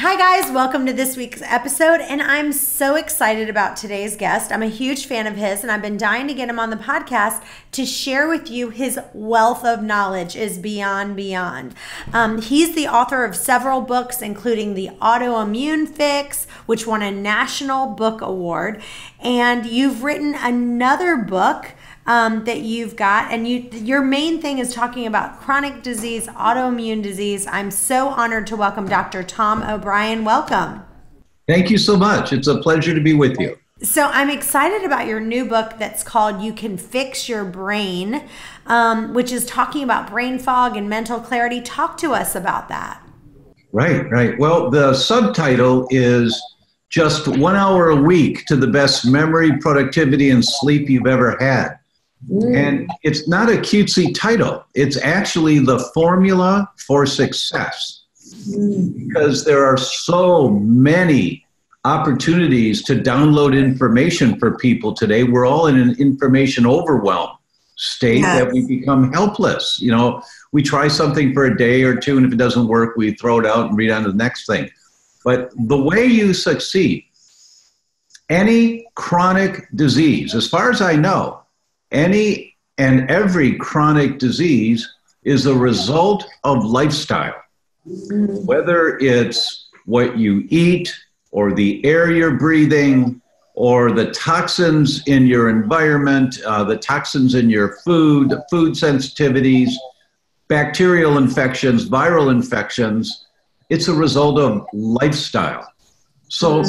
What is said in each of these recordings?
Hi guys, welcome to this week's episode, and I'm so excited about today's guest. I'm a huge fan of his, and I've been dying to get him on the podcast to share with you his wealth of knowledge is beyond. He's the author of several books, including The Autoimmune Fix, which won a National Book Award, and you've written another book that you've got, and your main thing is talking about chronic disease, autoimmune disease. I'm so honored to welcome Dr. Tom O'Bryan. Welcome. Thank you so much. It's a pleasure to be with you. So I'm excited about your new book that's called You Can Fix Your Brain, which is talking about brain fog and mental clarity. Talk to us about that. Right. Well, the subtitle is just 1 hour a week to the best memory, productivity, and sleep you've ever had. And it's not a cutesy title. It's actually the formula for success, because there are so many opportunities to download information for people today. We're all in an information overwhelm state that we become helpless. You know, we try something for a day or two, and if it doesn't work, we throw it out and read on to the next thing. But the way you succeed, any chronic disease, as far as I know, any and every chronic disease is a result of lifestyle, whether it's what you eat or the air you're breathing or the toxins in your environment, the toxins in your food sensitivities, bacterial infections, viral infections. It's a result of lifestyle. So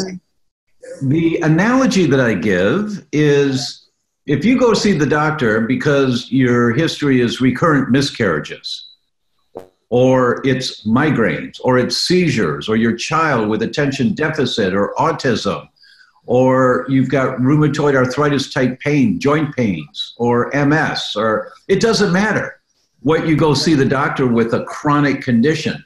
the analogy that I give is, if you go see the doctor because your history is recurrent miscarriages, or it's migraines, or it's seizures, or your child with attention deficit or autism, or you've got rheumatoid arthritis type pain, joint pains, or MS, or it doesn't matter what you go see the doctor with a chronic condition.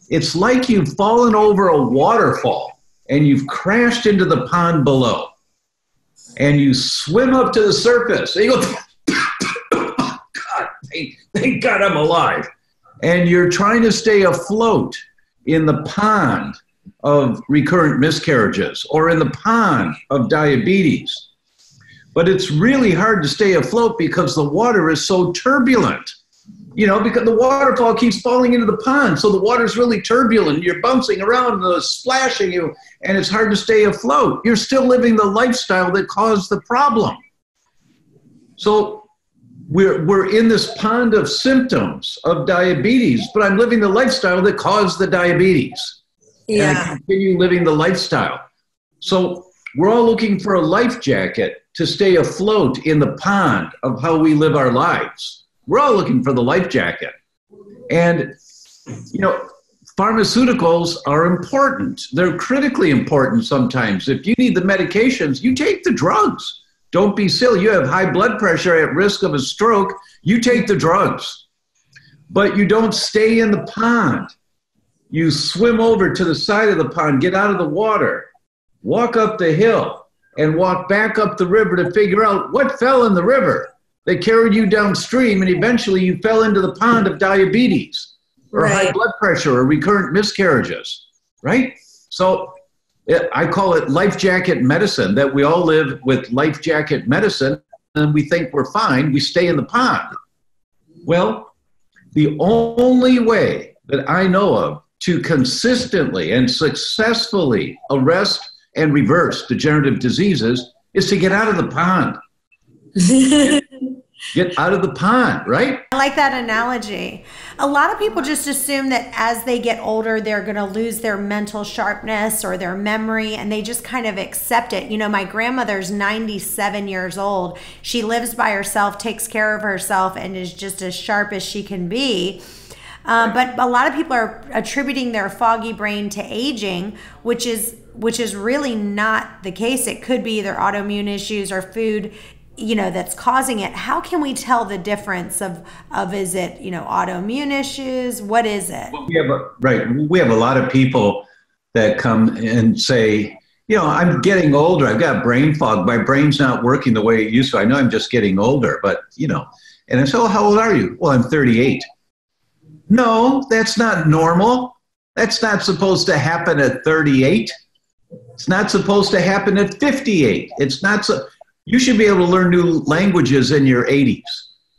It's like you've fallen over a waterfall and you've crashed into the pond below. And you swim up to the surface. And you go, oh, God, thank God I'm alive. And you're trying to stay afloat in the pond of recurrent miscarriages or in the pond of diabetes. But it's really hard to stay afloat because the water is so turbulent. You know, because the waterfall keeps falling into the pond. So the water's really turbulent. You're bouncing around and it's splashing you, and it's hard to stay afloat. You're still living the lifestyle that caused the problem. So we're in this pond of symptoms of diabetes, but I'm living the lifestyle that caused the diabetes. Yeah. And I continue living the lifestyle. So we're all looking for a life jacket to stay afloat in the pond of how we live our lives. We're all looking for the life jacket. And, you know, pharmaceuticals are important. They're critically important sometimes. If you need the medications, you take the drugs. Don't be silly. You have high blood pressure at risk of a stroke, you take the drugs. But you don't stay in the pond. You swim over to the side of the pond, get out of the water, walk up the hill, and walk back up the river to figure out what fell in the river. They carried you downstream, and eventually you fell into the pond of diabetes or high blood pressure or recurrent miscarriages, right? So I call it life jacket medicine, that we all live with life jacket medicine, and we think we're fine. We stay in the pond. Well, the only way that I know of to consistently and successfully arrest and reverse degenerative diseases is to get out of the pond. Get out of the pond, right? I like that analogy. A lot of people just assume that as they get older, they're going to lose their mental sharpness or their memory, and they just kind of accept it. You know, my grandmother's 97 years old. She lives by herself, takes care of herself, and is just as sharp as she can be. But a lot of people are attributing their foggy brain to aging, which is really not the case. It could be either autoimmune issues or food, you know, that's causing it. How can we tell the difference of is it, you know, autoimmune issues? What is it? Well, we have a lot of people that come and say, you know, I'm getting older. I've got brain fog. My brain's not working the way it used to. I know I'm just getting older, but, you know, and I say, oh, how old are you? Well, I'm 38. No, that's not normal. That's not supposed to happen at 38. It's not supposed to happen at 58. It's not so. You should be able to learn new languages in your 80s.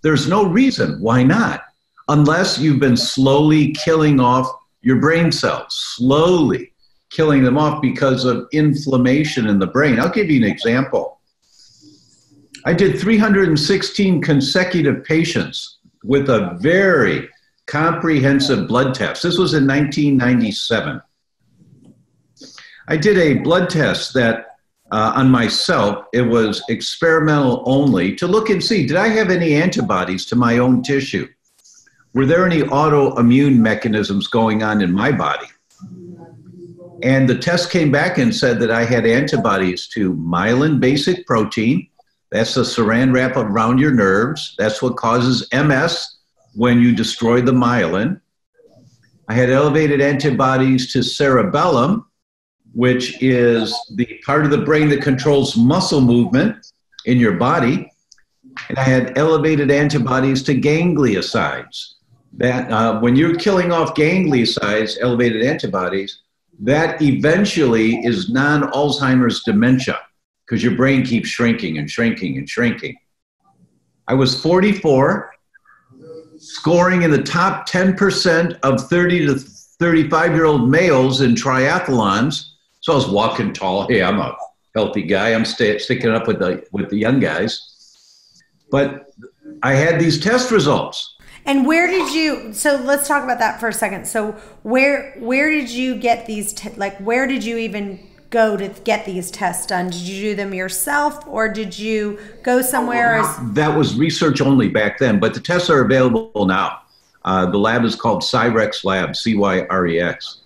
There's no reason why not, unless you've been slowly killing off your brain cells, slowly killing them off because of inflammation in the brain. I'll give you an example. I did 316 consecutive patients with a very comprehensive blood test. This was in 1997. I did a blood test that on myself, it was experimental only to look and see, did I have any antibodies to my own tissue? Were there any autoimmune mechanisms going on in my body? And the test came back and said that I had antibodies to myelin basic protein. That's the saran wrap around your nerves. That's what causes MS when you destroy the myelin. I had elevated antibodies to cerebellum, which is the part of the brain that controls muscle movement in your body. And I had elevated antibodies to gangliosides. That when you're killing off gangliosides, elevated antibodies, that eventually is non-Alzheimer's dementia because your brain keeps shrinking and shrinking and shrinking. I was 44, scoring in the top 10% of 30 to 35-year-old males in triathlons. So I was walking tall. Hey, I'm a healthy guy. I'm sticking up with the young guys. But I had these test results. And where did you, so let's talk about that for a second. So where did you get these, where did you even go to get these tests done? Did you do them yourself or did you go somewhere? That was research only back then, but the tests are available now. The lab is called Cyrex Lab, C-Y-R-E-X.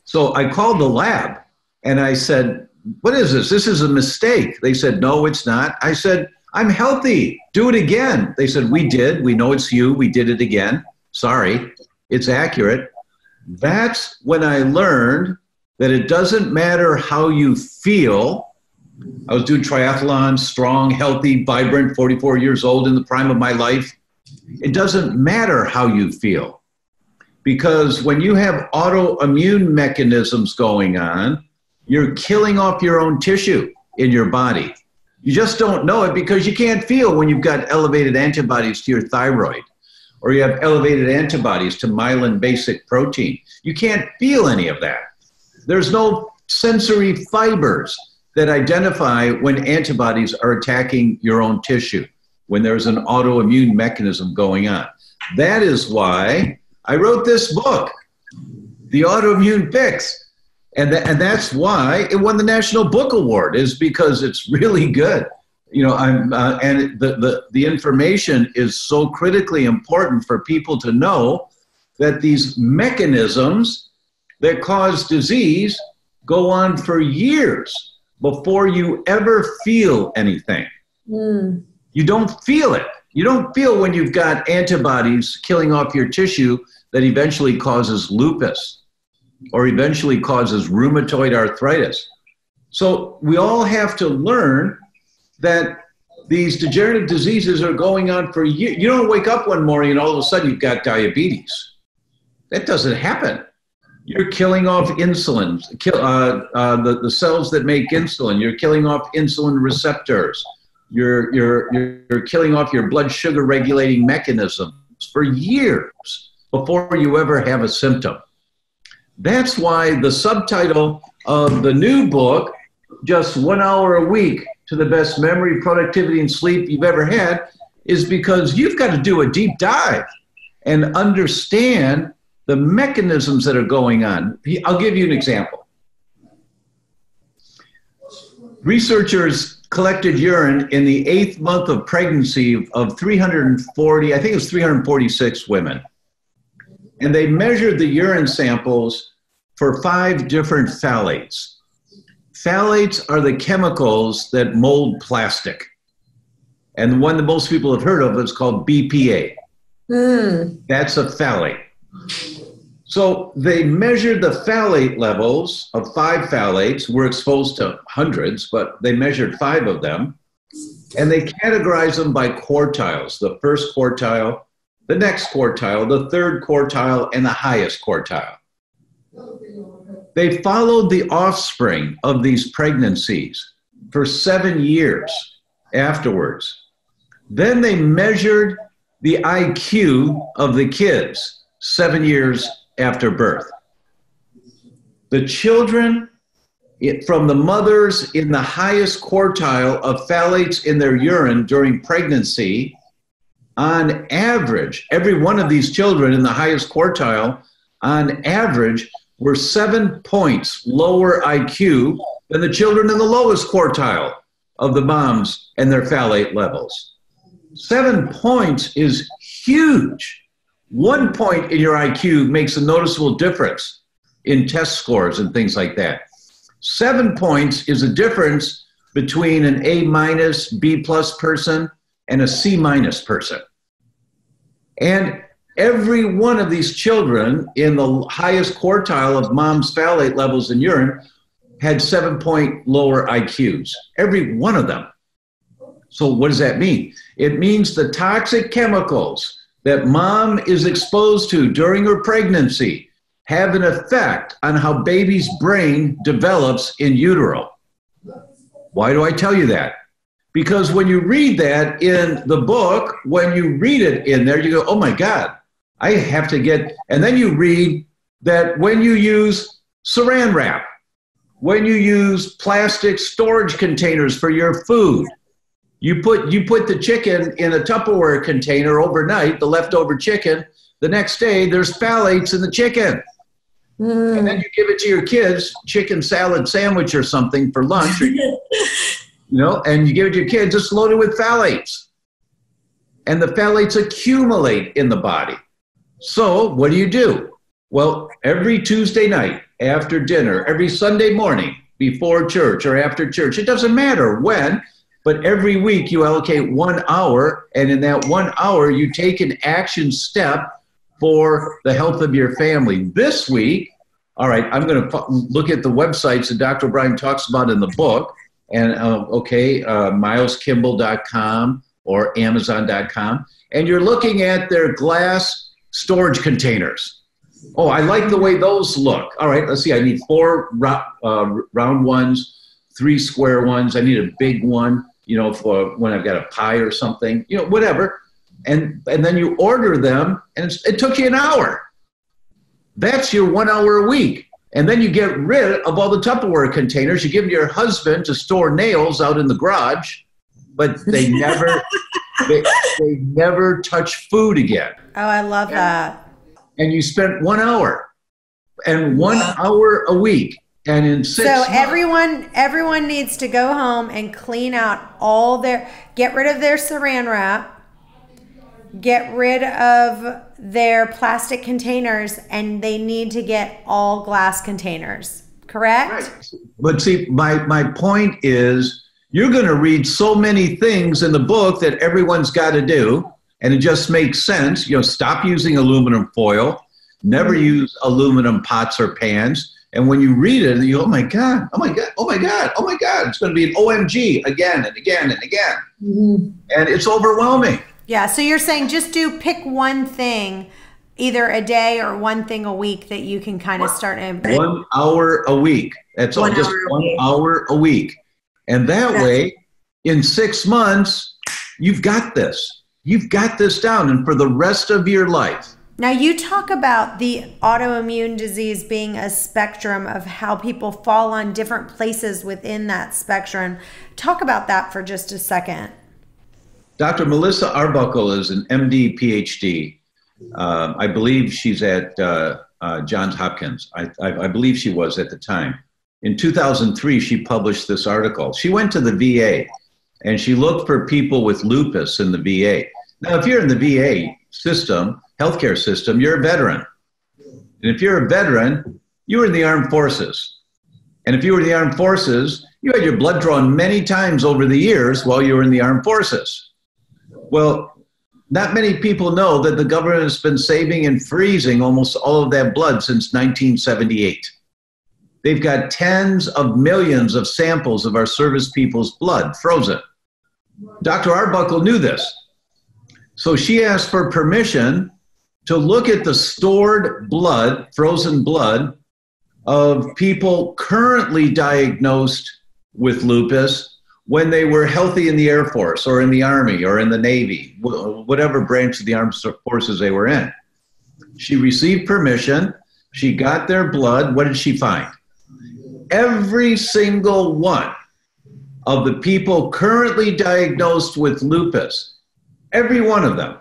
So I called the lab and I said, what is this? This is a mistake. They said, no, it's not. I said, I'm healthy. Do it again. They said, we did. We know it's you. We did it again. Sorry. It's accurate. That's when I learned that it doesn't matter how you feel. I was doing triathlons, strong, healthy, vibrant, 44 years old in the prime of my life. It doesn't matter how you feel. Because when you have autoimmune mechanisms going on, you're killing off your own tissue in your body. You just don't know it because you can't feel when you've got elevated antibodies to your thyroid or you have elevated antibodies to myelin basic protein. You can't feel any of that. There's no sensory fibers that identify when antibodies are attacking your own tissue, when there's an autoimmune mechanism going on. That is why I wrote this book, The Autoimmune Fix. And that's why it won the National Book Award, is because it's really good. You know, and the information is so critically important for people to know that these mechanisms that cause disease go on for years before you ever feel anything. Mm. You don't feel it. You don't feel when you've got antibodies killing off your tissue that eventually causes lupus or eventually causes rheumatoid arthritis. So we all have to learn that these degenerative diseases are going on for years. You don't wake up one morning and all of a sudden you've got diabetes. That doesn't happen. You're killing off insulin, the cells that make insulin. You're killing off insulin receptors. You're killing off your blood sugar regulating mechanisms for years before you ever have a symptom. That's why the subtitle of the new book, Just 1 Hour a Week to the Best Memory, Productivity, and Sleep You've Ever Had, is because you've got to do a deep dive and understand the mechanisms that are going on. I'll give you an example. Researchers collected urine in the 8th month of pregnancy of 340, I think it was 346 women. And they measured the urine samples for 5 different phthalates. Phthalates are the chemicals that mold plastic. And the one that most people have heard of is called BPA. That's a phthalate. So they measured the phthalate levels of 5 phthalates. We're exposed to hundreds, but they measured 5 of them. And they categorized them by quartiles, the first quartile, the next quartile, the third quartile, and the highest quartile. They followed the offspring of these pregnancies for 7 years afterwards. Then they measured the IQ of the kids 7 years after birth. The children from the mothers in the highest quartile of phthalates in their urine during pregnancy, on average, every one of these children in the highest quartile, on average, were 7 points lower IQ than the children in the lowest quartile of the moms and their phthalate levels. 7 points is huge. 1 point in your IQ makes a noticeable difference in test scores and things like that. 7 points is a difference between an A-, B+ person and a C- person. And every one of these children in the highest quartile of mom's phthalate levels in urine had 7 point lower IQs, every one of them. So what does that mean? It means the toxic chemicals that mom is exposed to during her pregnancy have an effect on how baby's brain develops in utero. Why do I tell you that? Because when you read that in the book, when you read it in there, you go, oh my God, I have to get, and then you read that when you use saran wrap, when you use plastic storage containers for your food, you put the chicken in a Tupperware container overnight, the leftover chicken, the next day there's phthalates in the chicken. And then you give it to your kids, chicken salad sandwich or something for lunch, or, and you give it to your kids, it's loaded with phthalates. And the phthalates accumulate in the body. So what do? Well, every Tuesday night after dinner, every Sunday morning before church or after church, it doesn't matter when, but every week you allocate 1 hour, and in that 1 hour you take an action step for the health of your family. This week, all right, I'm going to look at the websites that Dr. O'Bryan talks about in the book, and mileskimball.com or amazon.com, and you're looking at their glass storage containers. Oh, I like the way those look. All right, let's see, I need 4 round ones, 3 square ones. I need a big one, for when I've got a pie or something, whatever. And then you order them, and it took you an hour. That's your 1 hour a week. And then you get rid of all the Tupperware containers. You give them to your husband to store nails out in the garage, but they never, they never touch food again. Oh, I love that. And you spent 1 hour, and 1 hour a week. And in 6 months, everyone needs to go home and clean out get rid of their saran wrap, get rid of their plastic containers, and they need to get all glass containers, correct? Right. But see, my point is, you're going to read so many things in the book that everyone's got to do, and it just makes sense. Stop using aluminum foil, never use aluminum pots or pans. And when you read it, you go, oh my God, oh my God, oh my God, oh my God. It's going to be an OMG again and again and again. And it's overwhelming. Yeah, so you're saying just pick one thing, either a day or one thing a week that you can kind of start. 1 hour a week. That's all, just 1 hour a week. And that way, in 6 months, you've got this. You've got this down, and for the rest of your life. Now, you talk about the autoimmune disease being a spectrum of how people fall on different places within that spectrum. Talk about that for just a second. Dr. Melissa Arbuckle is an MD, PhD. I believe she's at Johns Hopkins. I believe she was at the time. In 2003, she published this article. She went to the VA, and she looked for people with lupus in the VA. Now, if you're in the VA system, healthcare system, you're a veteran. And if you're a veteran, you were in the armed forces. And if you were in the armed forces, you had your blood drawn many times over the years while you were in the armed forces. Well, not many people know that the government has been saving and freezing almost all of that blood since 1978. They've got tens of millions of samples of our service people's blood frozen. Dr. Arbuckle knew this. So she asked for permission to look at the stored blood, frozen blood, of people currently diagnosed with lupus when they were healthy in the Air Force or in the Army or in the Navy, whatever branch of the armed forces they were in. She received permission. She got their blood. What did she find? Every single one of the people currently diagnosed with lupus, every one of them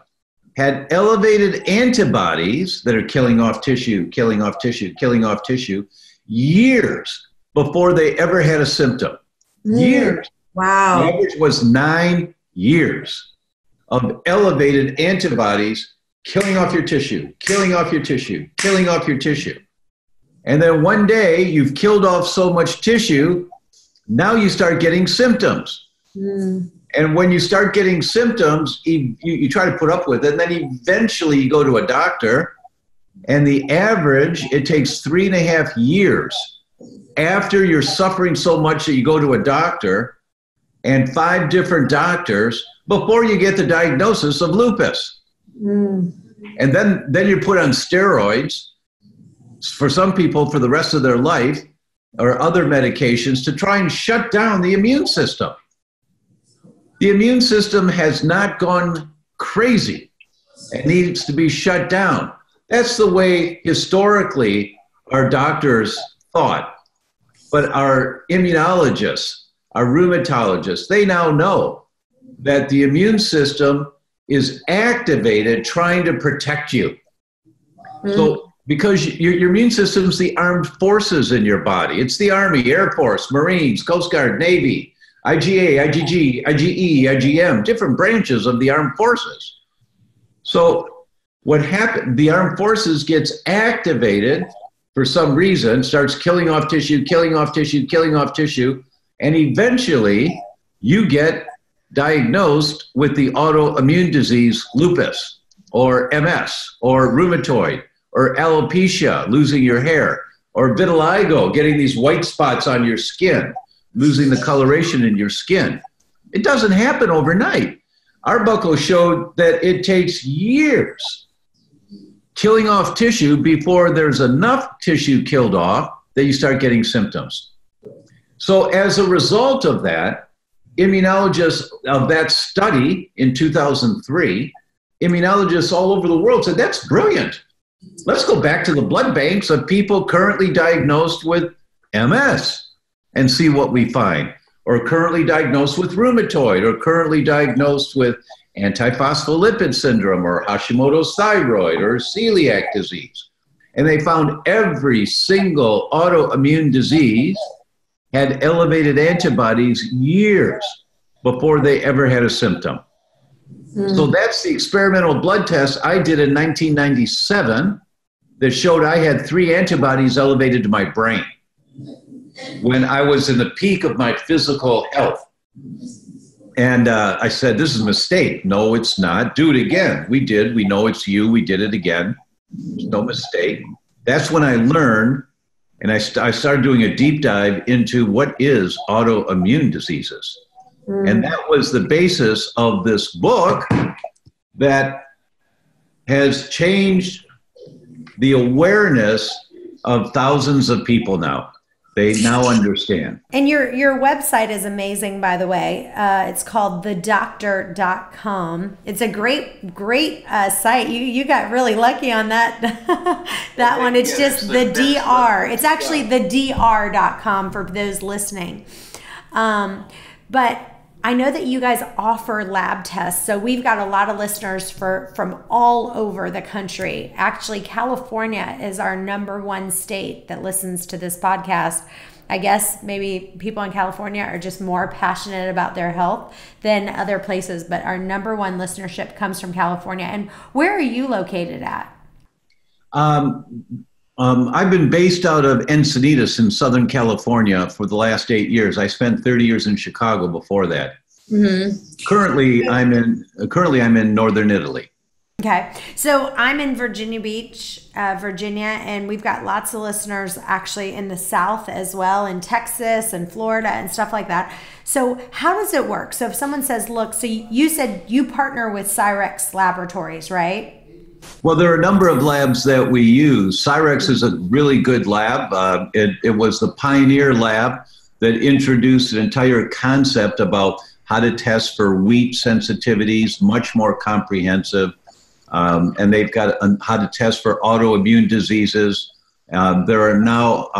had elevated antibodies that are killing off tissue, killing off tissue, killing off tissue, years before they ever had a symptom. Years. Wow. The average was 9 years of elevated antibodies killing off your tissue, killing off your tissue, killing off your tissue. And then one day you've killed off so much tissue, now you start getting symptoms. And when you start getting symptoms, you try to put up with it, and then eventually you go to a doctor, and the average, it takes 3.5 years after you're suffering so much that you go to a doctor and 5 different doctors before you get the diagnosis of lupus. And then you're put on steroids, for some people for the rest of their life, or other medications to try and shut down the immune system. The immune system has not gone crazy. It needs to be shut down. That's the way historically our doctors thought. But our immunologists, our rheumatologists, they now know that the immune system is activated trying to protect you. So because your immune system is the armed forces in your body. It's the Army, Air Force, Marines, Coast Guard, Navy, IGA, IgG, IgE, IgM, different branches of the armed forces. So what happened, the armed forces gets activated for some reason, starts killing off tissue, killing off tissue, killing off tissue, and eventually you get diagnosed with the autoimmune disease lupus or MS or rheumatoid or alopecia, losing your hair, or vitiligo, getting these white spots on your skin, losing the coloration in your skin. It doesn't happen overnight. Arbuckle showed that it takes years killing off tissue before there's enough tissue killed off that you start getting symptoms. So as a result of that, immunologists of that study in 2003, immunologists all over the world said, that's brilliant. Let's go back to the blood banks of people currently diagnosed with MS and see what we find, or currently diagnosed with rheumatoid, or currently diagnosed with antiphospholipid syndrome, or Hashimoto's thyroid, or celiac disease. And they found every single autoimmune disease had elevated antibodies years before they ever had a symptom. So that's the experimental blood test I did in 1997 that showed I had 3 antibodies elevated to my brain when I was in the peak of my physical health. And I said, this is a mistake. No, it's not. Do it again. We did. We know it's you. We did it again. There's no mistake. That's when I learned, and I started doing a deep dive into what is autoimmune diseases. And that was the basis of this book that has changed the awareness of thousands of people now. They now understand. And your website is amazing, by the way. It's called theDr.com. It's a great site. You got really lucky on that that one. It's just the DR. It's actually theDr.com for those listening. But I know that you guys offer lab tests. So we've got a lot of listeners from all over the country. Actually, California is our #1 state that listens to this podcast. I guess maybe people in California are just more passionate about their health than other places, but our #1 listenership comes from California. And where are you located at? I've been based out of Encinitas in Southern California for the last 8 years. I spent 30 years in Chicago before that. Currently, I'm in Northern Italy. Okay, so I'm in Virginia Beach, Virginia, and we've got lots of listeners actually in the South as well, in Texas and Florida and stuff like that. So how does it work? So if someone says, look, so you said you partner with Cyrex Laboratories, right? Well, there are a number of labs that we use. Cyrex is a really good lab. It was the pioneer lab that introduced an entire concept about how to test for wheat sensitivities, much more comprehensive. And they've got how to test for autoimmune diseases. There are now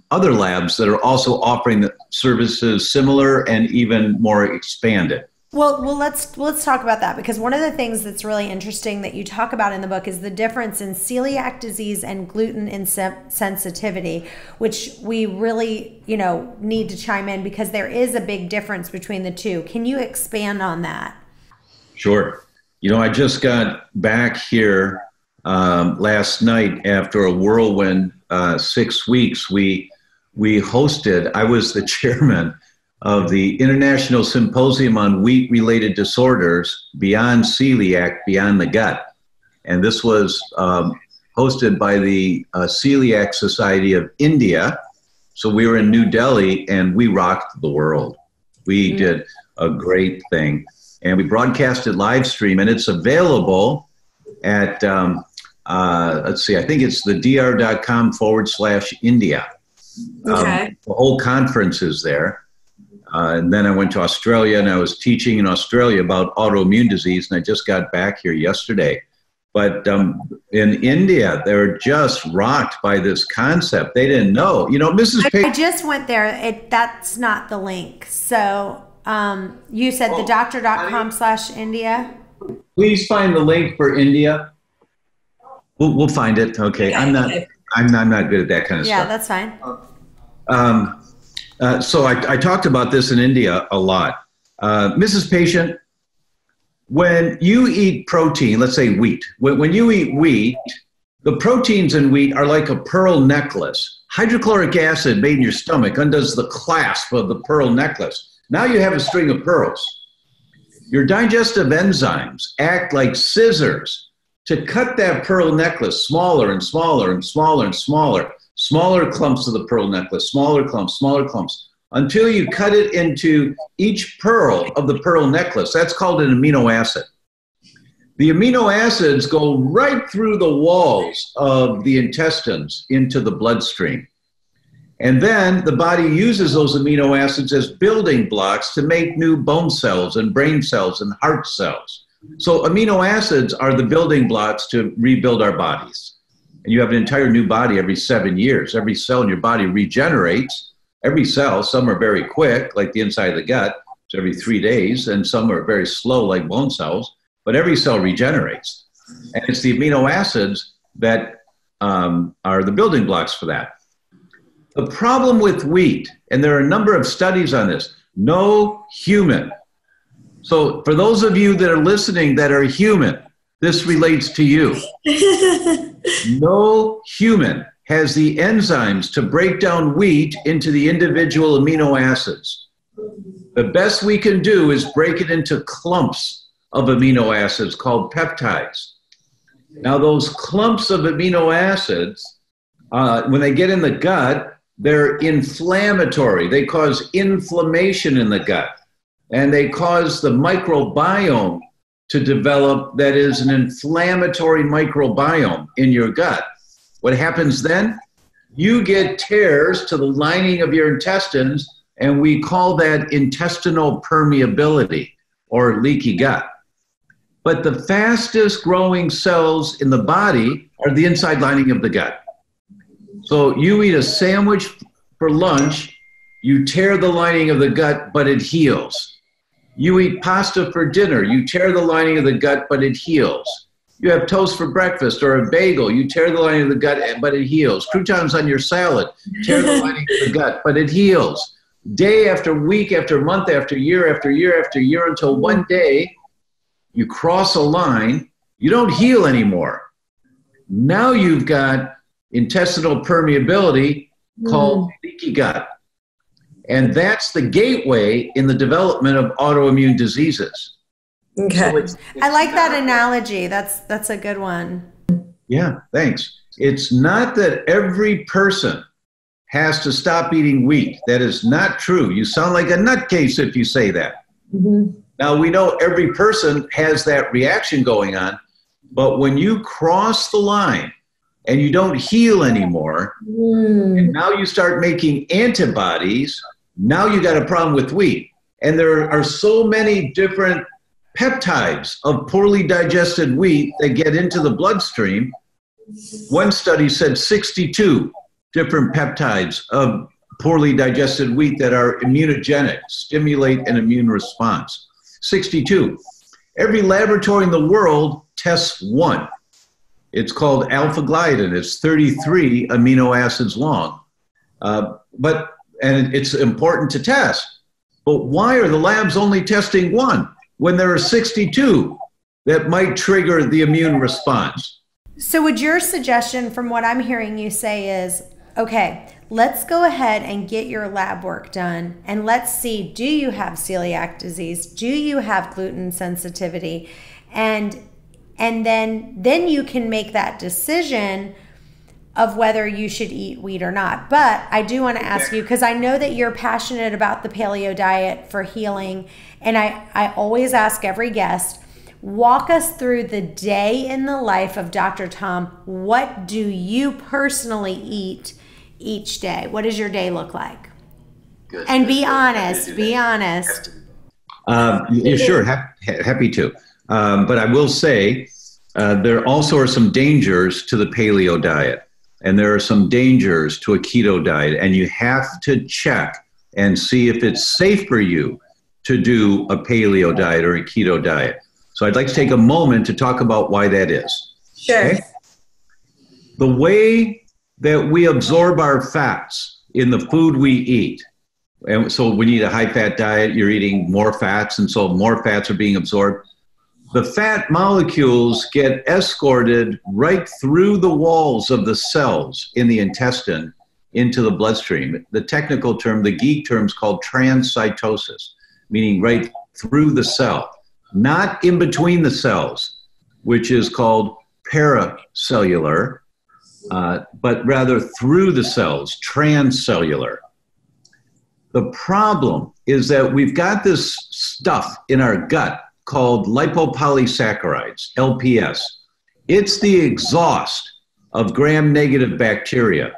other labs that are also offering services similar and even more expanded. Well, let's talk about that, because one of the things that's really interesting that you talk about in the book is the difference in celiac disease and gluten insensitivity, which we really, need to chime in, because there is a big difference between the two. Can you expand on that? Sure. I just got back here last night after a whirlwind 6 weeks. We hosted, I was the chairman of the International Symposium on Wheat-Related Disorders, Beyond Celiac, Beyond the Gut. And this was hosted by the Celiac Society of India. So we were in New Delhi, and we rocked the world. We did a great thing. And we broadcasted live stream, and it's available at, let's see, I think it's theDr.com/India. Okay. The whole conference is there. And then I went to Australia, and I was teaching in Australia about autoimmune disease, and I just got back here yesterday. But in India, they're just rocked by this concept. They didn't know. Mrs. I just went there. That's not the link. So you said the DrTomOBryanGlutenFree.com/India? Please find the link for India. We'll find it. Okay. I'm not good at that kind of stuff. Yeah, that's fine. So I talked about this in India a lot. Mrs. Patient, when you eat protein, let's say wheat, when you eat wheat, the proteins in wheat are like a pearl necklace. Hydrochloric acid made in your stomach undoes the clasp of the pearl necklace. Now you have a string of pearls. Your digestive enzymes act like scissors to cut that pearl necklace smaller and smaller and smaller and smaller. Smaller clumps of the pearl necklace, smaller clumps, until you cut it into each pearl of the pearl necklace. That's called an amino acid. The amino acids go right through the walls of the intestines into the bloodstream. And then the body uses those amino acids as building blocks to make new bone cells and brain cells and heart cells. So amino acids are the building blocks to rebuild our bodies. And you have an entire new body every 7 years. Every cell in your body regenerates. Every cell, some are very quick, like the inside of the gut, it's every 3 days, and some are very slow, like bone cells, but every cell regenerates. And it's the amino acids that are the building blocks for that. The problem with wheat, and there are a number of studies on this, no human. So for those of you that are listening that are human, this relates to you. No human has the enzymes to break down wheat into the individual amino acids. The best we can do is break it into clumps of amino acids called peptides. Now, those clumps of amino acids, when they get in the gut, they're inflammatory. They cause inflammation in the gut, and they cause the microbiome to develop that is an inflammatory microbiome in your gut. What happens then? You get tears to the lining of your intestines, and we call that intestinal permeability or leaky gut. But the fastest growing cells in the body are the inside lining of the gut. So you eat a sandwich for lunch, you tear the lining of the gut, but it heals. You eat pasta for dinner, you tear the lining of the gut, but it heals. You have toast for breakfast or a bagel, you tear the lining of the gut, but it heals. Croutons on your salad, tear the lining of the gut, but it heals. Day after week, after month, after year, after year, after year, until one day you cross a line, you don't heal anymore. Now you've got intestinal permeability called leaky gut. And that's the gateway in the development of autoimmune diseases. Okay. So I like that analogy. That's a good one. Yeah, thanks. It's not that every person has to stop eating wheat. That is not true. You sound like a nutcase if you say that. Mm-hmm. Now, we know every person has that reaction going on, But when you cross the line and you don't heal anymore, and now you start making antibodies, now you got a problem with wheat. And there are so many different peptides of poorly digested wheat that get into the bloodstream. One study said 62 different peptides of poorly digested wheat that are immunogenic, stimulate an immune response. 62. Every laboratory in the world tests one. It's called alpha-gliadin. It's 33 amino acids long. And it's important to test. But why are the labs only testing one when there are 62 that might trigger the immune response? So would your suggestion, from what I'm hearing you say, is, okay, let's go ahead and get your lab work done, and let's see, do you have celiac disease? Do you have gluten sensitivity? And then you can make that decision of whether you should eat wheat or not. But I do want to ask you, because I know that you're passionate about the paleo diet for healing, and I always ask every guest, walk us through the day in the life of Dr. Tom. What do you personally eat each day? What does your day look like? Good. And be honest, be honest. Yeah, sure, happy to. But I will say, there also are some dangers to the paleo diet, and there are some dangers to a keto diet, and you have to check and see if it's safe for you to do a paleo diet or a keto diet. So I'd like to take a moment to talk about why that is. Sure. Okay? The way that we absorb our fats in the food we eat, and so when you eat a high-fat diet, you're eating more fats, and so more fats are being absorbed. The fat molecules get escorted right through the walls of the cells in the intestine into the bloodstream. The technical term, the geek term, is called transcytosis, meaning right through the cell, not in between the cells, which is called paracellular, but rather through the cells, transcellular. The problem is that we've got this stuff in our gut called lipopolysaccharides, LPS. It's the exhaust of gram-negative bacteria.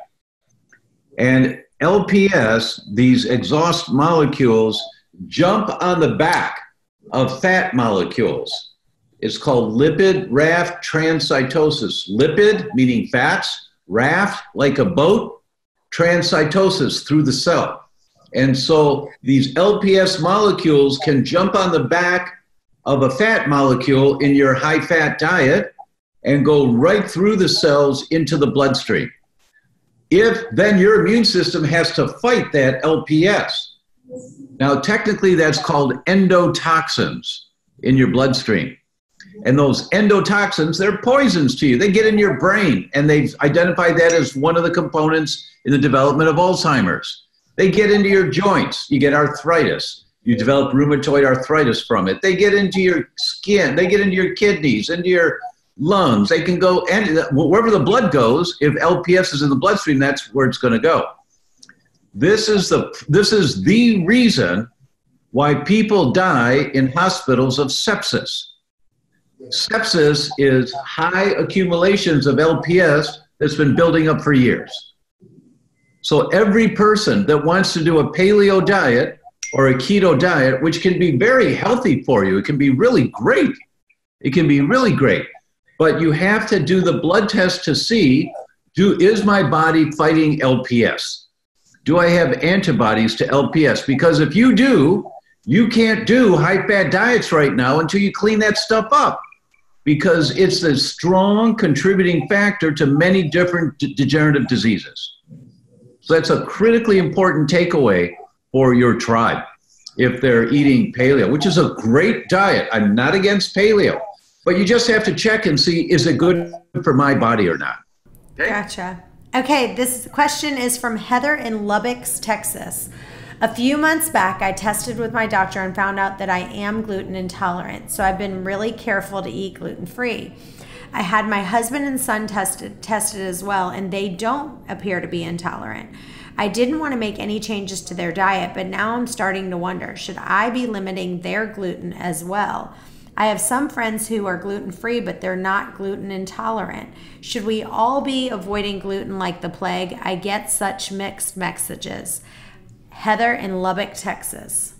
And LPS, these exhaust molecules, jump on the back of fat molecules. It's called lipid raft transcytosis. Lipid, meaning fats, raft, like a boat, transcytosis through the cell. And so these LPS molecules can jump on the back of a fat molecule in your high-fat diet and go right through the cells into the bloodstream. If then your immune system has to fight that LPS. Now, technically, that's called endotoxins in your bloodstream. And those endotoxins, they're poisons to you. They get in your brain, and they've identified that as one of the components in the development of Alzheimer's. They get into your joints. You get arthritis. You develop rheumatoid arthritis from it. They get into your skin. They get into your kidneys, into your lungs. They can go, and wherever the blood goes, if LPS is in the bloodstream, that's where it's going to go. This is the reason why people die in hospitals of sepsis. Sepsis is high accumulations of LPS that's been building up for years. So every person that wants to do a paleo diet or a keto diet, which can be very healthy for you, it can be really great. It can be really great. But you have to do the blood test to see, is my body fighting LPS? Do I have antibodies to LPS? Because if you do, you can't do high-fat diets right now until you clean that stuff up, because it's a strong contributing factor to many different degenerative diseases. So that's a critically important takeaway for your tribe if they're eating paleo, which is a great diet. I'm not against paleo, but you just have to check and see, is it good for my body or not? Okay? Gotcha. Okay, this question is from Heather in Lubbock, Texas. A few months back, I tested with my doctor and found out that I am gluten intolerant, so I've been really careful to eat gluten-free. I had my husband and son tested as well, and they don't appear to be intolerant. I didn't want to make any changes to their diet, but now I'm starting to wonder, should I be limiting their gluten as well? I have some friends who are gluten-free, but they're not gluten intolerant. Should we all be avoiding gluten like the plague? I get such mixed messages. Heather in Lubbock, Texas.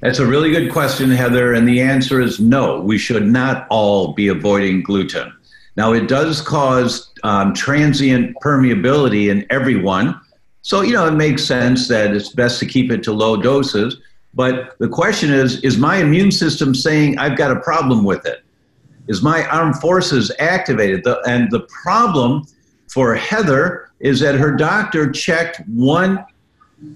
That's a really good question, Heather, and the answer is no. We should not all be avoiding gluten. Now, it does cause transient permeability in everyone. So, it makes sense that it's best to keep it to low doses. But the question is my immune system saying I've got a problem with it? Is my armed forces activated? And the problem for Heather is that her doctor checked one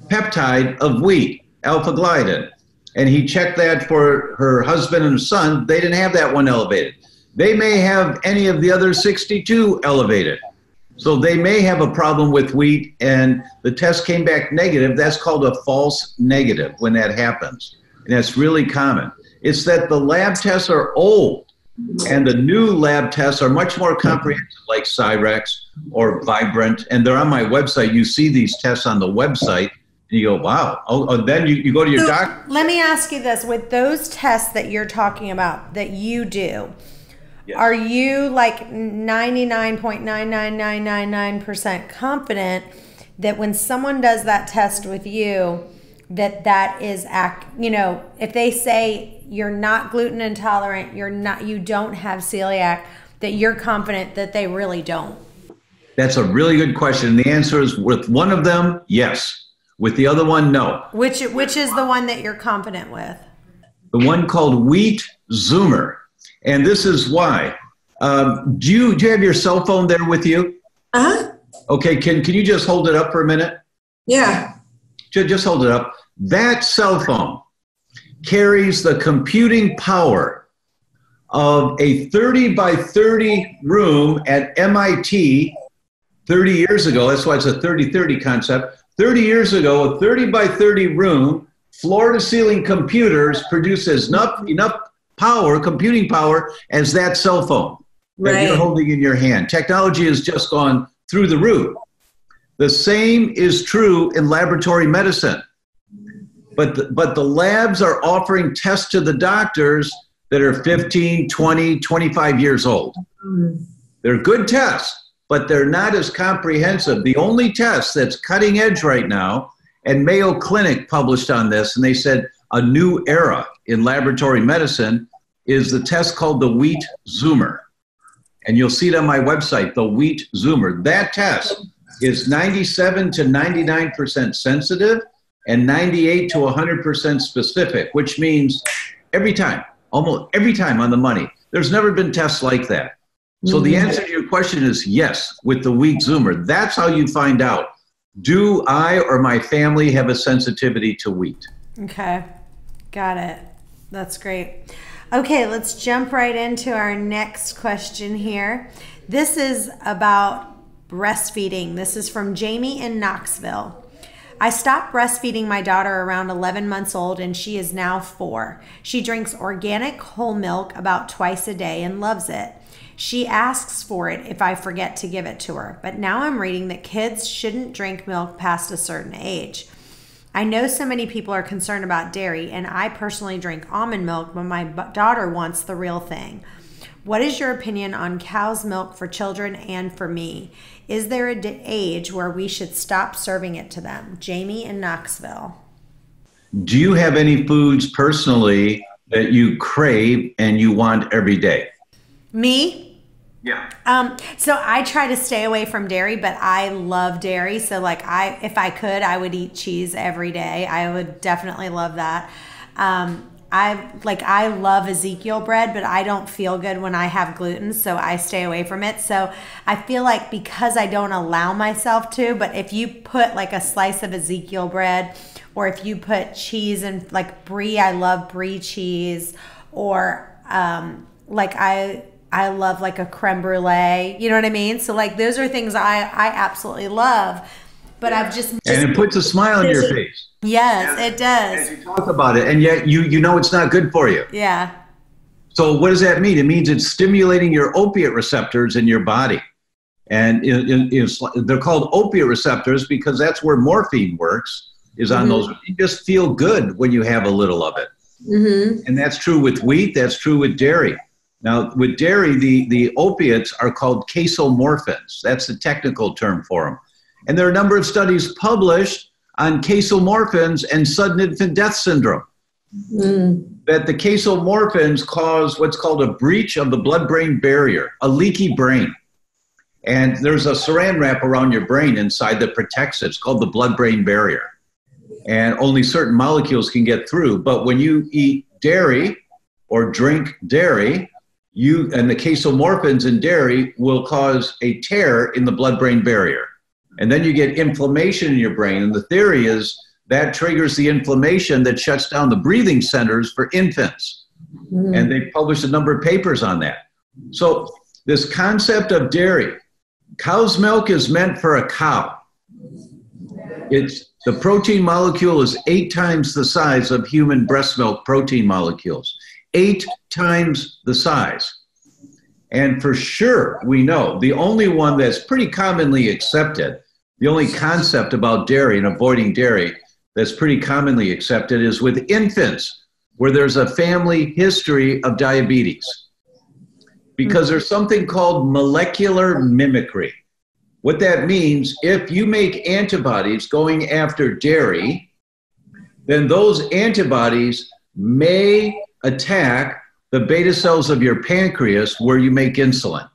peptide of wheat, alpha-gliadin. And he checked that for her husband and son. They didn't have that one elevated. They may have any of the other 62 elevated. So they may have a problem with wheat, and the test came back negative. That's called a false negative when that happens. And that's really common. It's that the lab tests are old, and the new lab tests are much more comprehensive, like Cyrex or Vibrant. And they're on my website. You see these tests on the website. And you go, wow. Then you go to your doctor. Let me ask you this. With those tests that you're talking about that you do, yes, are you like 99.99999% confident that when someone does that test with you, that is, if they say you're not gluten intolerant, you don't have celiac, that you're confident that they really don't? That's a really good question. The answer is with one of them, yes. With the other one, no. Which is the one that you're confident with? The one called Wheat Zoomer. And this is why. Do you have your cell phone there with you? Uh-huh. Okay, can you just hold it up for a minute? Yeah. Just hold it up. That cell phone carries the computing power of a 30 by 30 room at MIT 30 years ago. That's why it's a 30-30 concept. 30 years ago, a 30 by 30 room, floor-to-ceiling computers produces enough power, computing power, as that cell phone that you're holding in your hand. Technology has just gone through the roof. The same is true in laboratory medicine. But the labs are offering tests to the doctors that are 15, 20, 25 years old. They're good tests, but they're not as comprehensive. The only test that's cutting edge right now, and Mayo Clinic published on this, and they said a new era in laboratory medicine, is the test called the Wheat Zoomer. And you'll see it on my website, the Wheat Zoomer. That test is 97 to 99% sensitive and 98 to 100% specific, which means every time, almost every time on the money. There's never been tests like that. So the answer to your question is yes, with the Wheat Zoomer. That's how you find out, do I or my family have a sensitivity to wheat? Okay, got it. That's great. Okay, let's jump right into our next question here. This is about breastfeeding. This is from Jamie in Knoxville. I stopped breastfeeding my daughter around 11 months old, and she is now 4. She drinks organic whole milk about twice a day and loves it. She asks for it if I forget to give it to her, but now I'm reading that kids shouldn't drink milk past a certain age. I know so many people are concerned about dairy, and I personally drink almond milk, but my daughter wants the real thing. What is your opinion on cow's milk for children and for me? Is there an age where we should stop serving it to them? Jamie in Knoxville. Do you have any foods personally that you crave and you want every day? Me? Yeah. So I try to stay away from dairy, but I love dairy. So if I could, I would eat cheese every day. I would definitely love that. I love Ezekiel bread, but I don't feel good when I have gluten, so I stay away from it. So I feel like because I don't allow myself to, but if you put like a slice of Ezekiel bread, or if you put cheese and like brie, I love brie cheese, or I love like a creme brulee, you know what I mean? So like those are things I absolutely love, but I've just and it puts a smile on your face. Yes, it does. As you talk about it, and yet you know it's not good for you. Yeah. So what does that mean? It means it's stimulating your opiate receptors in your body. And they're called opiate receptors because that's where morphine works, is on those. You just feel good when you have a little of it. And that's true with wheat, that's true with dairy. Now, with dairy, the opiates are called casomorphins. That's the technical term for them. And there are a number of studies published on casomorphins and sudden infant death syndrome. That the casomorphins cause what's called a breach of the blood-brain barrier, a leaky brain. And there's a saran wrap around your brain inside that protects it. It's called the blood-brain barrier. And only certain molecules can get through. But when you eat dairy or drink dairy, and the casomorphins in dairy will cause a tear in the blood-brain barrier. And then you get inflammation in your brain. And the theory is that triggers the inflammation that shuts down the breathing centers for infants. And they published a number of papers on that. So this concept of dairy, cow's milk is meant for a cow. The protein molecule is 8 times the size of human breast milk protein molecules. 8 times the size. And for sure, we know the only one that's pretty commonly accepted, the only concept about dairy and avoiding dairy that's pretty commonly accepted is with infants, where there's a family history of diabetes. Because there's something called molecular mimicry. What that means, if you make antibodies going after dairy, then those antibodies may attack the beta cells of your pancreas where you make insulin.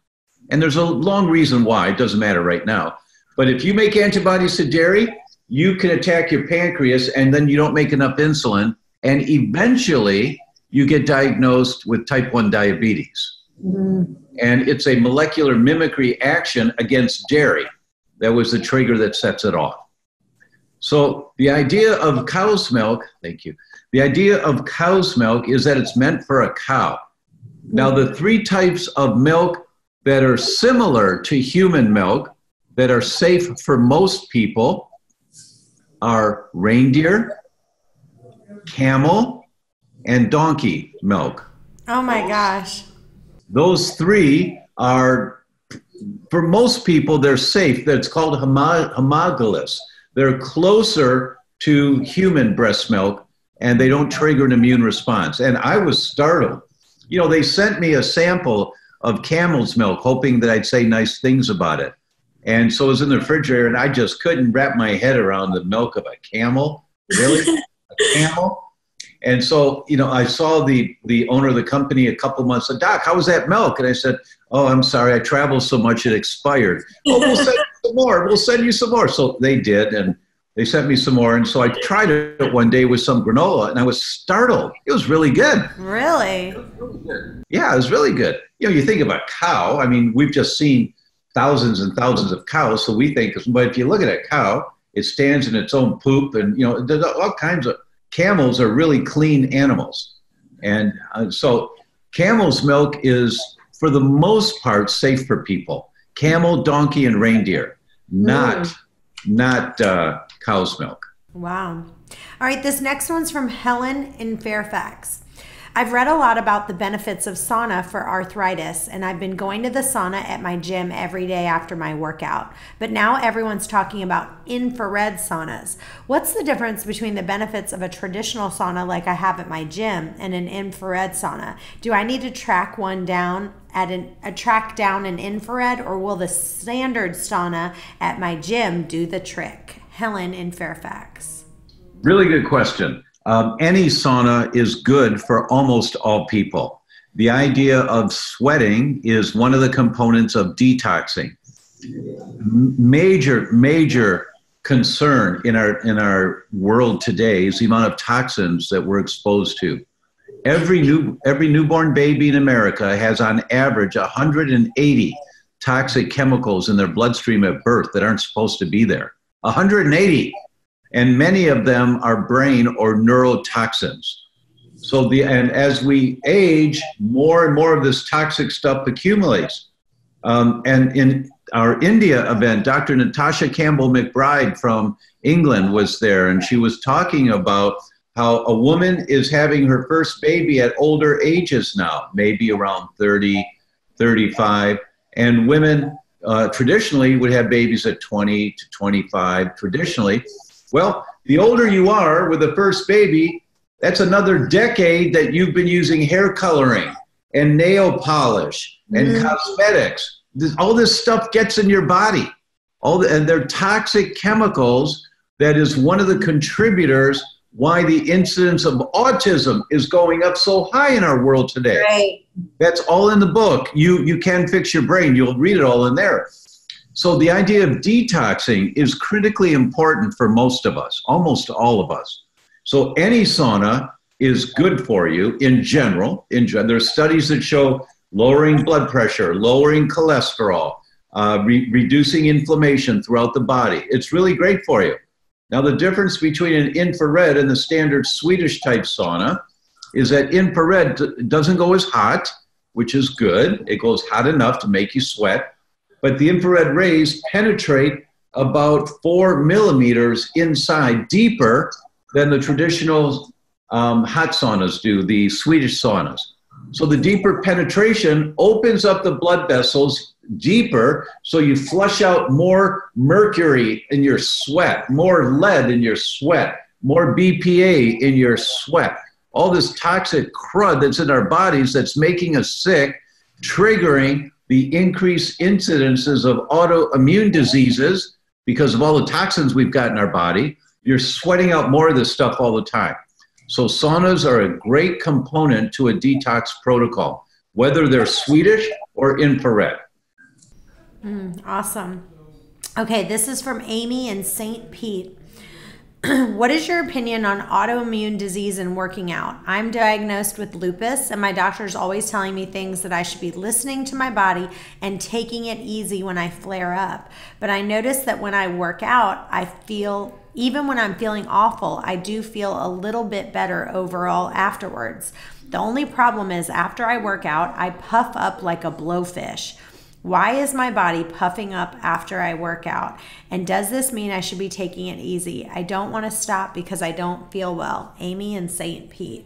And there's a long reason why, it doesn't matter right now. But if you make antibodies to dairy, you can attack your pancreas and then you don't make enough insulin. And eventually you get diagnosed with type 1 diabetes. And it's a molecular mimicry action against dairy. That was the trigger that sets it off. So the idea of cow's milk, thank you. The idea of cow's milk is that it's meant for a cow. Now, the 3 types of milk that are similar to human milk that are safe for most people are reindeer, camel, and donkey milk. Oh my gosh. Those 3 are, for most people, they're safe. That's called homologous. They're closer to human breast milk, and they don't trigger an immune response. And I was startled. You know, they sent me a sample of camel's milk, hoping that I'd say nice things about it. And so it was in the refrigerator, and I just couldn't wrap my head around the milk of a camel. Really? A camel? And so, you know, I saw the owner of the company a couple months, said, Doc, how was that milk? And I said, oh, I'm sorry, I traveled so much it expired. Oh, we'll send you some more. We'll send you some more. So they did, and they sent me some more. And so I tried it one day with some granola, and I was startled. It was really good. Really? Yeah, it was really good. You know, you think of a cow. I mean, we've just seen thousands and thousands of cows, so we think, but if you look at a cow, it stands in its own poop, and, you know, there's all kinds of, camels are really clean animals. And so camel's milk is, for the most part, safe for people. Camel, donkey, and reindeer, not cow's milk. Wow. All right, this next one's from Helen in Fairfax. I've read a lot about the benefits of sauna for arthritis, and I've been going to the sauna at my gym every day after my workout. But now everyone's talking about infrared saunas. What's the difference between the benefits of a traditional sauna like I have at my gym and an infrared sauna? Do I need to track down an infrared, or will the standard sauna at my gym do the trick? Helen in Fairfax. Really good question. Any sauna is good for almost all people. The idea of sweating is one of the components of detoxing. Major concern in our world today is the amount of toxins that we're exposed to. Every newborn baby in America has on average 180 toxic chemicals in their bloodstream at birth that aren't supposed to be there. 180. And many of them are brain or neurotoxins. So and as we age, more and more of this toxic stuff accumulates. And in our India event, Dr. Natasha Campbell McBride from England was there, and she was talking about how a woman is having her first baby at older ages now, maybe around 30, 35, and women traditionally would have babies at 20 to 25 traditionally. Well, the older you are with the first baby, That's another decade that you've been using hair coloring and nail polish and cosmetics. All this stuff gets in your body. And they're toxic chemicals. That is one of the contributors why the incidence of autism is going up so high in our world today. Right. That's all in the book. You Can Fix Your Brain. You'll read it all in there. So the idea of detoxing is critically important for most of us, almost all of us. So any sauna is good for you in general. There's studies that show lowering blood pressure, lowering cholesterol, reducing inflammation throughout the body. It's really great for you. Now, the difference between an infrared and the standard Swedish type sauna is that infrared doesn't go as hot, which is good. It goes hot enough to make you sweat. But the infrared rays penetrate about 4 millimeters inside, deeper than the traditional hot saunas do, the Swedish saunas. So the deeper penetration opens up the blood vessels deeper, so you flush out more mercury in your sweat, more lead in your sweat, more BPA in your sweat. All this toxic crud that's in our bodies that's making us sick, triggering the increased incidences of autoimmune diseases because of all the toxins we've got in our body. You're sweating out more of this stuff all the time. So saunas are a great component to a detox protocol, whether they're Swedish or infrared. Awesome. Okay, this is from Amy in St. Pete. What is your opinion on autoimmune disease and working out? I'm diagnosed with lupus, and my doctor's always telling me things that I should be listening to my body and taking it easy when I flare up. But I notice that when I work out, even when I'm feeling awful, I do feel a little bit better overall afterwards. The only problem is after I work out, I puff up like a blowfish. Why is my body puffing up after I work out? And does this mean I should be taking it easy? I don't want to stop because I don't feel well. Amy in St. Pete.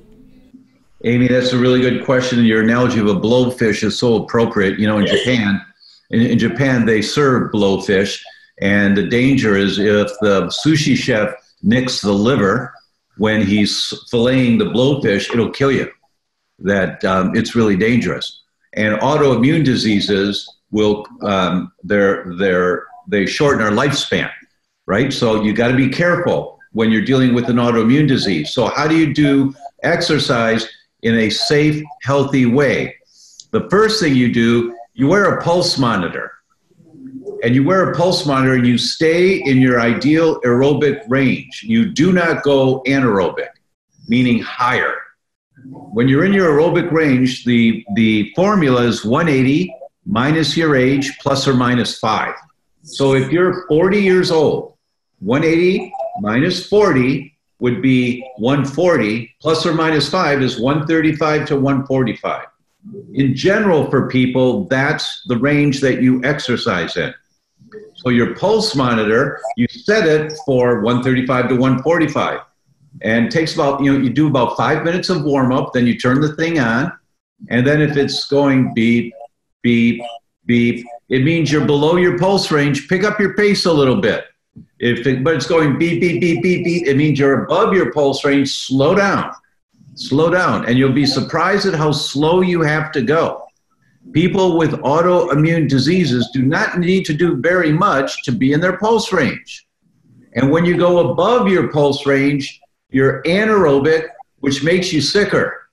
Amy, that's a really good question. And your analogy of a blowfish is so appropriate. You know, in Japan, in Japan, they serve blowfish. And the danger is if the sushi chef nicks the liver when he's filleting the blowfish, it'll kill you. It's really dangerous. And autoimmune diseases will they shorten our lifespan, right? So you got to be careful when you're dealing with an autoimmune disease. So how do you do exercise in a safe, healthy way? The first thing you do, you wear a pulse monitor. And you wear a pulse monitor and you stay in your ideal aerobic range. You do not go anaerobic, meaning higher. When you're in your aerobic range, the formula is 180 minus your age plus or minus 5. So if you're 40 years old, 180 minus 40 would be 140, plus or minus 5 is 135 to 145. In general, for people, that's the range that you exercise in. So your pulse monitor, you set it for 135 to 145. And it takes about, you do about 5 minutes of warm up, then you turn the thing on. And then if it's going beep, beep, beep, it means you're below your pulse range. Pick up your pace a little bit. But it's going beep, beep, beep, beep, beep, it means you're above your pulse range. Slow down. Slow down. And you'll be surprised at how slow you have to go. People with autoimmune diseases do not need to do very much to be in their pulse range. And when you go above your pulse range, you're anaerobic, which makes you sicker.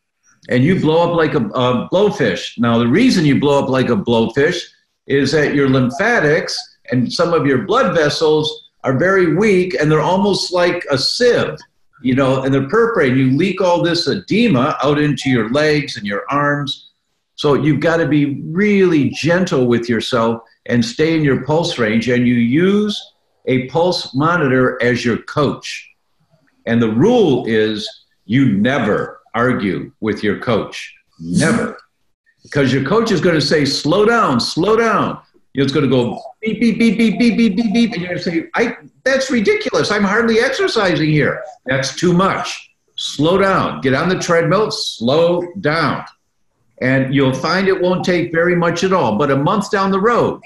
And you blow up like a blowfish. Now, the reason you blow up like a blowfish is that your lymphatics and some of your blood vessels are very weak, and they're almost like a sieve, and they're perforating. You leak all this edema out into your legs and your arms. So you've got to be really gentle with yourself and stay in your pulse range. And you use a pulse monitor as your coach. And the rule is you never argue with your coach. Never. Because your coach is going to say, slow down, slow down. It's going to go beep, beep, beep, beep, beep, beep, beep, beep. And you're going to say, that's ridiculous. I'm hardly exercising here. That's too much. Slow down. Get on the treadmill. Slow down. And you'll find it won't take very much at all. But a month down the road,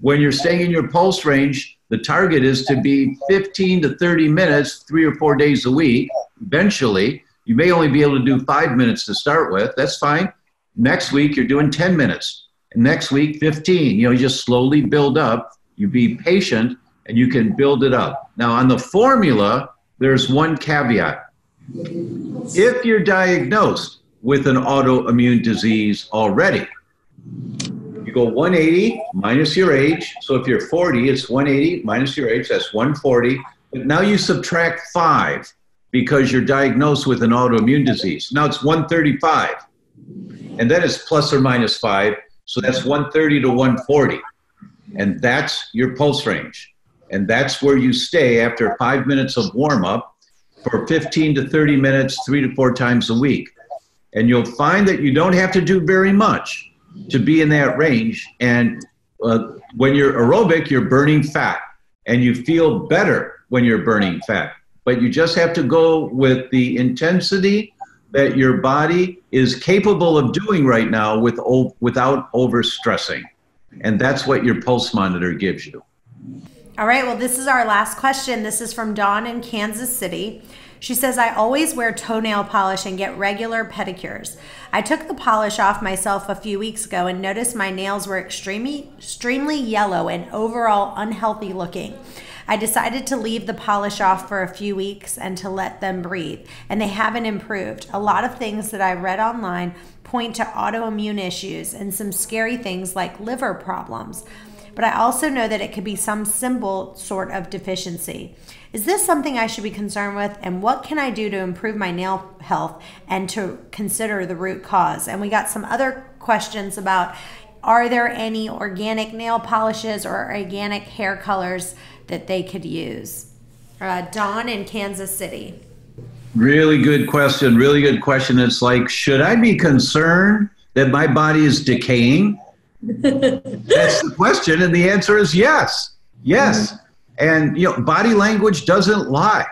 when you're staying in your pulse range, the target is to be 15 to 30 minutes, 3 or 4 days a week. Eventually, You may only be able to do 5 minutes to start with. That's fine. Next week, you're doing 10 minutes. And next week, 15. You just slowly build up. You be patient, and you can build it up. Now, on the formula, there's one caveat. If you're diagnosed with an autoimmune disease already, you go 180 minus your age. So if you're 40, it's 180 minus your age. That's 140. But now you subtract 5 because you're diagnosed with an autoimmune disease. Now it's 135. And then it's plus or minus 5. So that's 130 to 140. And that's your pulse range. And that's where you stay after 5 minutes of warm up for 15 to 30 minutes, 3 to 4 times a week. And you'll find that you don't have to do very much to be in that range. And when you're aerobic, you're burning fat. And you feel better when you're burning fat. But you just have to go with the intensity that your body is capable of doing right now without overstressing. And that's what your pulse monitor gives you. All right, well, this is our last question. This is from Dawn in Kansas City. She says, I always wear toenail polish and get regular pedicures. I took the polish off myself a few weeks ago and noticed my nails were extremely yellow and overall unhealthy looking. I decided to leave the polish off for a few weeks and to let them breathe, and they haven't improved. A lot of things that I read online point to autoimmune issues and some scary things like liver problems. But I also know that it could be some simple sort of deficiency. Is this something I should be concerned with? And what can I do to improve my nail health and to consider the root cause? And we got some other questions about, are there any organic nail polishes or organic hair colors that they could use? Dawn in Kansas City. Really good question. Really good question. It's like, should I be concerned that my body is decaying? That's the question, and the answer is yes. Yes. And body language doesn't lie.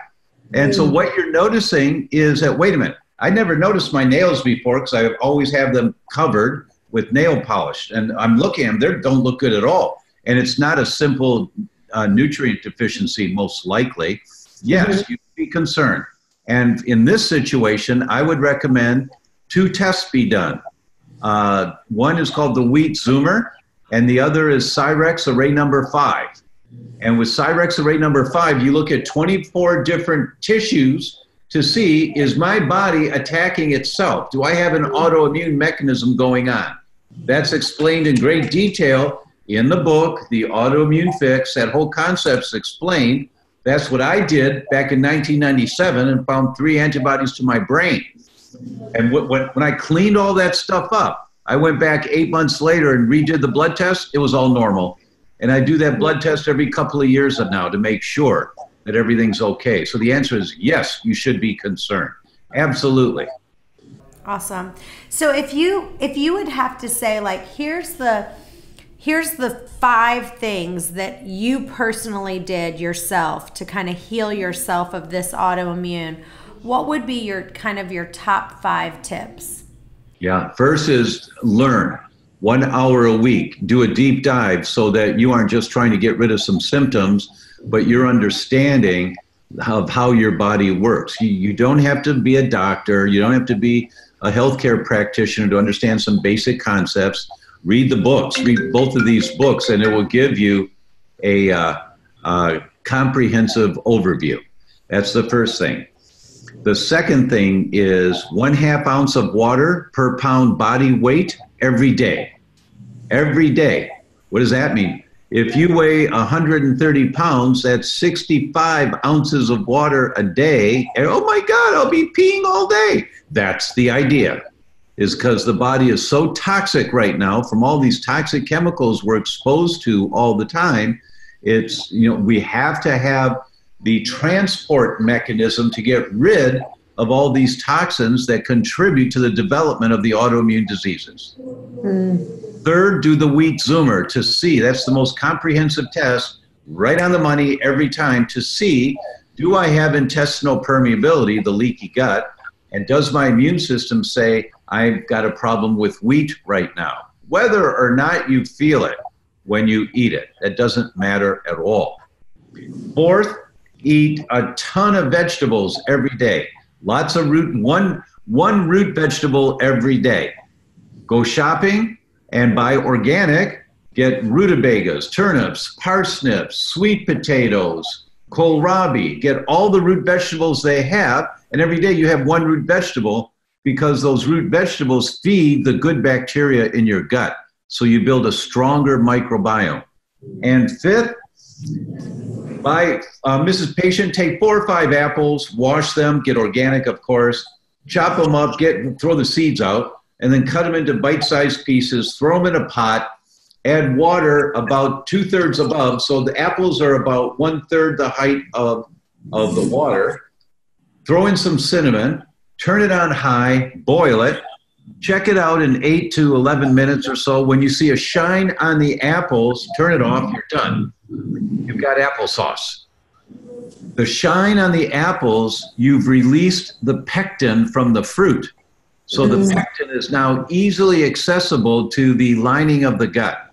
And so what you're noticing is that, wait a minute, I never noticed my nails before because I always have them covered with nail polish. And I'm looking at them, they don't look good at all. And it's not a simple nutrient deficiency, most likely. Yes, you should be concerned. And in this situation, I would recommend 2 tests be done. One is called the wheat zoomer, and the other is Cyrex array number 5. And with Cyrex array number 5, you look at 24 different tissues to see, is my body attacking itself? Do I have an autoimmune mechanism going on? That's explained in great detail in the book, The Autoimmune Fix. That whole concept's explained. That's what I did back in 1997 and found 3 antibodies to my brain. And when I cleaned all that stuff up, I went back 8 months later and redid the blood test. It was all normal. And I do that blood test every couple of years now to make sure that everything's okay. So the answer is yes, you should be concerned. Absolutely. Awesome. So if you would have to say, like, here's the 5 things that you personally did yourself to kind of heal yourself of this autoimmune, what would be your top 5 tips? Yeah. First is learn 1 hour a week. Do a deep dive so that you aren't just trying to get rid of some symptoms, but you're understanding of how your body works. You don't have to be a doctor. You don't have to be a healthcare practitioner to understand some basic concepts. Read the books. Read both of these books, and it will give you a comprehensive overview. That's the first thing. The second thing is 1/2 ounce of water per pound body weight every day. Every day. What does that mean? If you weigh 130 pounds, that's 65 ounces of water a day. And, oh my God, I'll be peeing all day. That's the idea, is because the body is so toxic right now from all these toxic chemicals we're exposed to all the time. It's, we have to have the transport mechanism to get rid of all these toxins that contribute to the development of the autoimmune diseases. Third, do the wheat zoomer to see. That's the most comprehensive test, right on the money every time, to see, do I have intestinal permeability, the leaky gut, and does my immune system say, I've got a problem with wheat right now? Whether or not you feel it when you eat it, that doesn't matter at all. Fourth, eat a ton of vegetables every day. Lots of one root vegetable every day. Go shopping and buy organic. Get rutabagas, turnips, parsnips, sweet potatoes, kohlrabi. Get all the root vegetables they have, and every day you have one root vegetable, because those root vegetables feed the good bacteria in your gut. So you build a stronger microbiome. And fifth, Mrs. Patient, take 4 or 5 apples, wash them, get organic, of course, chop them up, throw the seeds out, and then cut them into bite-sized pieces, throw them in a pot, add water about 2/3 above, so the apples are about 1/3 the height of the water. Throw in some cinnamon, turn it on high, boil it, check it out in 8 to 11 minutes or so. When you see a shine on the apples, turn it off, you're done. You've got applesauce. The shine on the apples, you've released the pectin from the fruit. So the pectin is now easily accessible to the lining of the gut.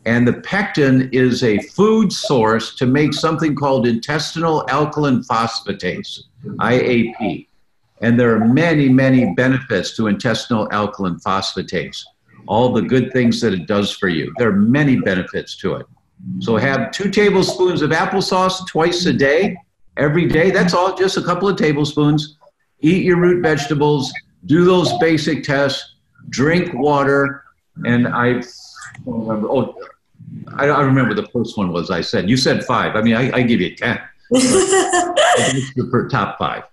And the pectin is a food source to make something called intestinal alkaline phosphatase, IAP. And there are many, many benefits to intestinal alkaline phosphatase, all the good things that it does for you. There are many benefits to it. So have 2 tablespoons of applesauce twice a day, every day. That's all, just a couple of tablespoons. Eat your root vegetables, do those basic tests, drink water, and I don't remember. I remember the first one was I said. You said 5. I mean, I give you 10. It's your top 5.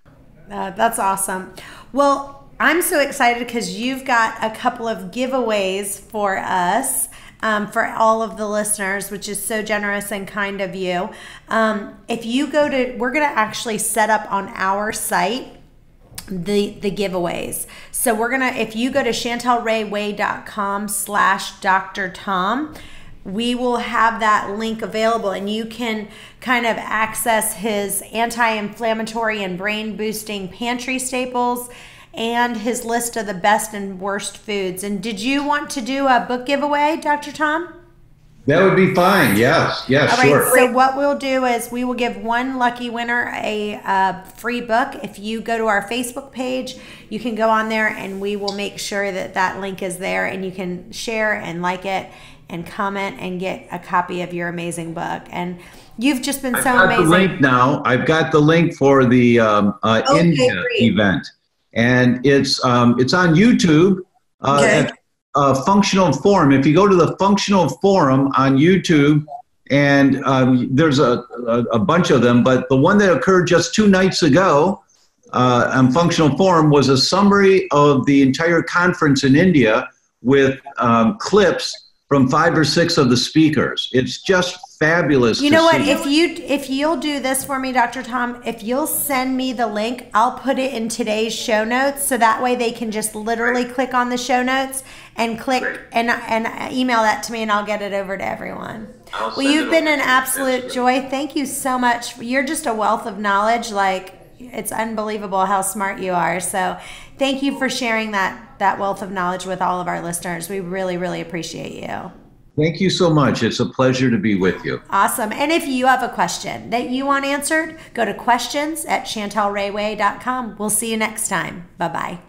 That's awesome. Well, I'm so excited because you've got a couple of giveaways for us, for all of the listeners, which is so generous and kind of you. If you go to, we're going to actually set up on our site the giveaways. So we're going to, if you go to ChantelRayWay.com/DrTom, we will have that link available, and you can kind of access his anti-inflammatory and brain boosting pantry staples and his list of the best and worst foods. And did you want to do a book giveaway, Dr. Tom? That would be fine. Yes, All sure. right, so what we'll do is we will give one lucky winner a free book. If you go to our Facebook page, you can go on there and we will make sure that that link is there, and you can share and like it and comment and get a copy of your amazing book. And you've just been so amazing. The link now. I've got the link for the India event, and it's on YouTube at Functional Forum. If you go to the Functional Forum on YouTube, and there's a bunch of them, but the one that occurred just 2 nights ago on Functional Forum was a summary of the entire conference in India with clips from 5 or 6 of the speakers. It's just fabulous. You know what? If you'll do this for me, Dr. Tom, if you'll send me the link, I'll put it in today's show notes, so that way they can just literally click on the show notes and click and email that to me, and I'll get it over to everyone. Well, you've been an absolute joy. Thank you so much. You're just a wealth of knowledge. Like, it's unbelievable how smart you are. So thank you for sharing that wealth of knowledge with all of our listeners. We really, really appreciate you. Thank you so much. It's a pleasure to be with you. Awesome. And if you have a question that you want answered, go to questions@ChantelRayWay.com. We'll see you next time. Bye-bye.